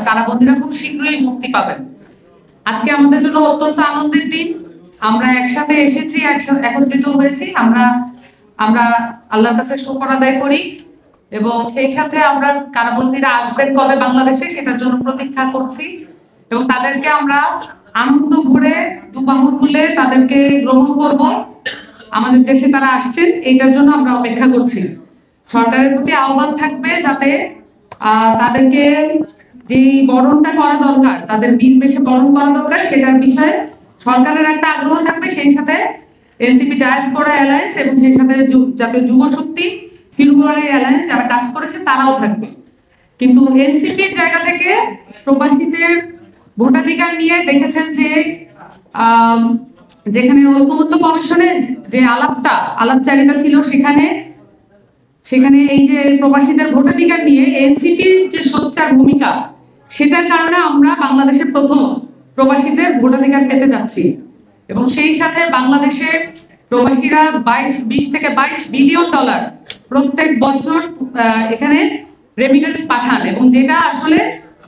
কারাবন্দীরা খুব শীঘ্রই মুক্তি পাবেন। আজকে আমাদের জন্য অত্যন্ত আনন্দের দিন। আমরা একসাথে এসেছি, একত্রিত হয়েছি। আমরা আল্লাহর কাছে শুকর আদায় করি এবং সেই সাথে আমরা কারাবন্দীরা আসবেন কবে বাংলাদেশে সেটার জন্য প্রতীক্ষা করছি এবং তাদেরকে আমরা আনন্দ ভরে দুবাহু খুলে তাদেরকে গ্রহণ করব। আমাদের দেশে তারা আসছেন, এইটার জন্য আমরা অপেক্ষা করছি। সরকারের প্রতি আহ্বান থাকবে যাতে তাদেরকে যে বরণটা করা দরকার, তাদের বীর বেশে বরণ করা দরকার, সেটার বিষয়ে সরকারের একটা আগ্রহ থাকবে। সেই সাথে এনসিপি ডায়াসপোরা অ্যালায়েন্স এবং সেই সাথে জাতীয় যুব শক্তি ফিলগড়াই অ্যালায়েন্স যারা কাজ করেছে তারাও থাকবে। কিন্তু এনসিপির জায়গা থেকে প্রবাসীদের ভোটাধিকার নিয়ে দেখেছেন যে যেখানে ঐকমত্য কমিশনে যে আলাপচারিতা ছিল, সেখানে এই যে প্রবাসীদের ভোটাধিকার নিয়ে এনসিপির যে সোচ্চার ভূমিকা, সেটার কারণে আমরা বাংলাদেশের প্রথম প্রবাসীদের ভোটাধিকার পেতে যাচ্ছি। এবং সেই সাথে বাংলাদেশে প্রবাসীরা 20 থেকে 22 বিলিয়ন ডলার প্রত্যেক বছর এখানে রেমিটেন্স পাঠান এবং যেটা আসলে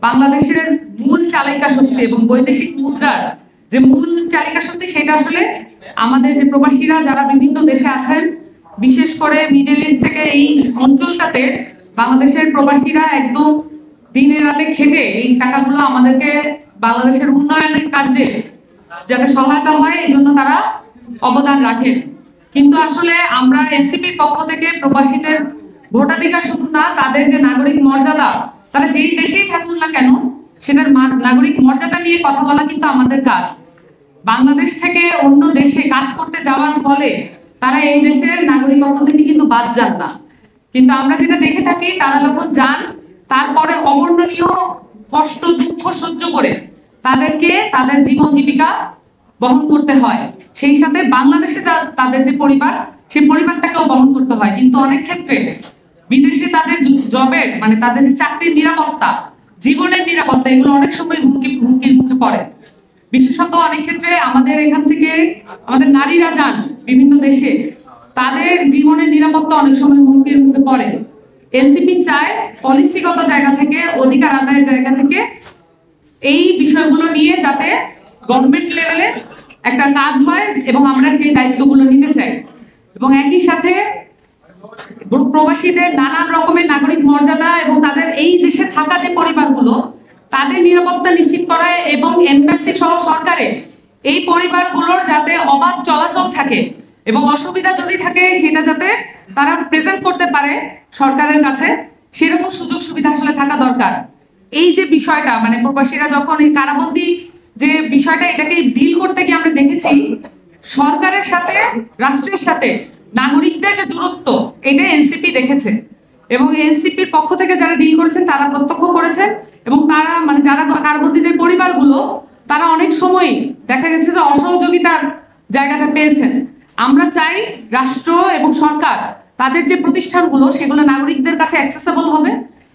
বাংলাদেশের মূল চালিকা শক্তি এবং বৈদেশিক মুদ্রার যে মূল চালিকা শক্তি, সেটা আসলে আমাদের যে প্রবাসীরা যারা বিভিন্ন দেশে আছেন, বিশেষ করে মিডল ইস্ট থেকে এই অঞ্চলটাতে বাংলাদেশের প্রবাসীরা একদম দিনে রাতে খেটে এই টাকাগুলো আমাদেরকে বাংলাদেশের উন্নয়নের কাজে যাতে সহায়তা হয় এই জন্য তারা অবদান রাখেন। কিন্তু আসলে আমরা এনসিপির পক্ষ থেকে প্রবাসীদের ভোটাধিকার শুধু না, তাদের যে নাগরিক মর্যাদা, তারা যেই দেশেই থাকুন না কেন সেটার নাগরিক মর্যাদা নিয়ে কথা বলা কিন্তু আমাদের কাজ। বাংলাদেশ থেকে অন্য দেশে কাজ করতে যাওয়ার ফলে তারা এই দেশের নাগরিকত্ব থেকে কিন্তু বাদ যান না। কিন্তু আমরা যেটা দেখে থাকি, তারা যখন যান তারপরে অবর্ণনীয় কষ্ট দুঃখ সহ্য করে তাদেরকে তাদের জীবন জীবিকা বহন করতে হয়। সেই সাথে বাংলাদেশে তাদের যে পরিবার, সেই পরিবারটাকেও বহন করতে হয়। কিন্তু অনেক ক্ষেত্রে বিদেশে তাদের জবের মানে তাদের চাকরির নিরাপত্তা, জীবনের নিরাপত্তা, এগুলো অনেক সময় হুমকির মুখে পড়ে। বিশেষত অনেক ক্ষেত্রে আমাদের এখান থেকে আমাদের নারীরা যান বিভিন্ন দেশে, তাদের জীবনের নিরাপত্তা অনেক সময় হুমকির মুখে পড়ে। এনসিপি চায় পলিসিগত জায়গা থেকে, অধিকার আদায়ের জায়গা থেকে এই বিষয়গুলো নিয়ে যাতে গভর্নমেন্ট লেভেলে একটা কাজ হয় এবং আমরা সেই দায়িত্বগুলো নিতে চাই। এবং একই সাথে প্রবাসীদের নানান রকমের নাগরিক মর্যাদা এবং তাদের এই দেশে থাকা যে পরিবারগুলো, তাদের নিরাপত্তা নিশ্চিত করা এবং এমবাসি সহ সরকারে এই পরিবারগুলোর যাতে অবাধ চলাচল থাকে এবং অসুবিধা যদি থাকে সেটা যাতে তারা প্রেজেন্ট করতে পারে সরকারের কাছে, সেরকম সুযোগ সুবিধা আসলে থাকা দরকার। এই যে বিষয়টা মানে প্রবাসীরা যখন এই কারাবন্দী যে বিষয়টা, এটাকে ডিল করতে গিয়ে আমরা দেখেছি সরকারের সাথে রাষ্ট্রের সাথে নাগরিকদের যে দূরত্ব, এটা এনসিপি দেখেছে এবং এনসিপির পক্ষ থেকে যারা ডিল করেছেন তারা প্রত্যক্ষ করেছেন এবং তারা মানে যারা কারাবন্দীদের পরিবারগুলো, তারা অনেক সময় দেখা গেছে যে অসহযোগিতার জায়গাটা পেয়েছেন। আমরা চাই রাষ্ট্র এবং সরকার তাদের যে প্রতিষ্ঠানগুলো সেগুলো নাগরিকদের কাছে অ্যাক্সেসেবল হবে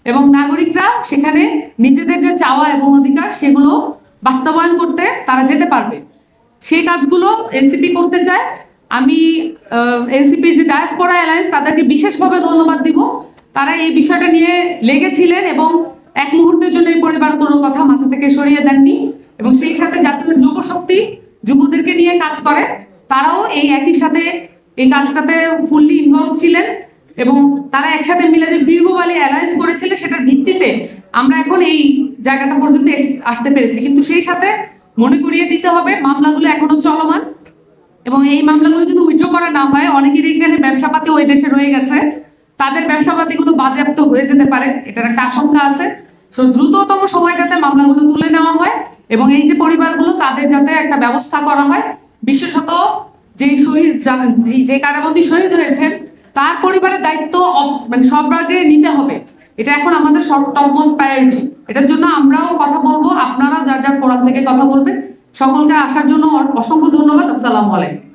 এবং নাগরিকরা সেখানে নিজেদের যে চাওয়া এবং অধিকার সেগুলো বাস্তবায়ন করতে তারা যেতে পারবে। সেই কাজগুলো এনসিপি করতে চায়। আমি এনসিপির যে ডায়াসপোরা অ্যালায়েন্স তাদেরকে বিশেষভাবে ধন্যবাদ দিব। তারা এই বিষয়টা নিয়ে লেগেছিলেন এবং এক মুহূর্তের জন্য এই পরিবারগুলোর কথা মাথা থেকে সরিয়ে দেননি এবং সেই সাথে জাতীয় যুব শক্তি যুবদেরকে নিয়ে কাজ করে, তারাও এই একই সাথে এই কাজটাতে ফুললি ইনভলভ ছিলেন এবং তারা একসাথে মিলে যে বীরভূপালী অ্যালায়েন্স করেছিল সেটার ভিত্তিতে আমরা এখন এই জায়গাটা পর্যন্ত আসতে পেরেছি। কিন্তু সেই সাথে মনে করিয়ে দিতে হবে মামলাগুলো এখনো চলমান এবং এই মামলাগুলো যদি উইথড্র করা না হয়, অনেকের এখানে ব্যবসাপাতি ওই দেশে রয়ে গেছে, তাদের ব্যবসাপাতিগুলো বাজেয়াপ্ত হয়ে যেতে পারে, এটার একটা আশঙ্কা আছে। দ্রুততম সময় যাতে মামলাগুলো তুলে নেওয়া হয় এবং এই যে পরিবারগুলো তাদের যাতে একটা ব্যবস্থা করা হয়। বিশেষত যে কারাবন্দী শহীদ হয়েছেন তার পরিবারের দায়িত্ব মানে সব আগে নিতে হবে। এটা এখন আমাদের টপমোস্ট প্রায়োরিটি। এটার জন্য আমরাও কথা বলবো, আপনারাও যার যার ফোরাম থেকে কথা বলবেন। সকলকে আসার জন্য অসংখ্য ধন্যবাদ। আসসালামু আলাইকুম।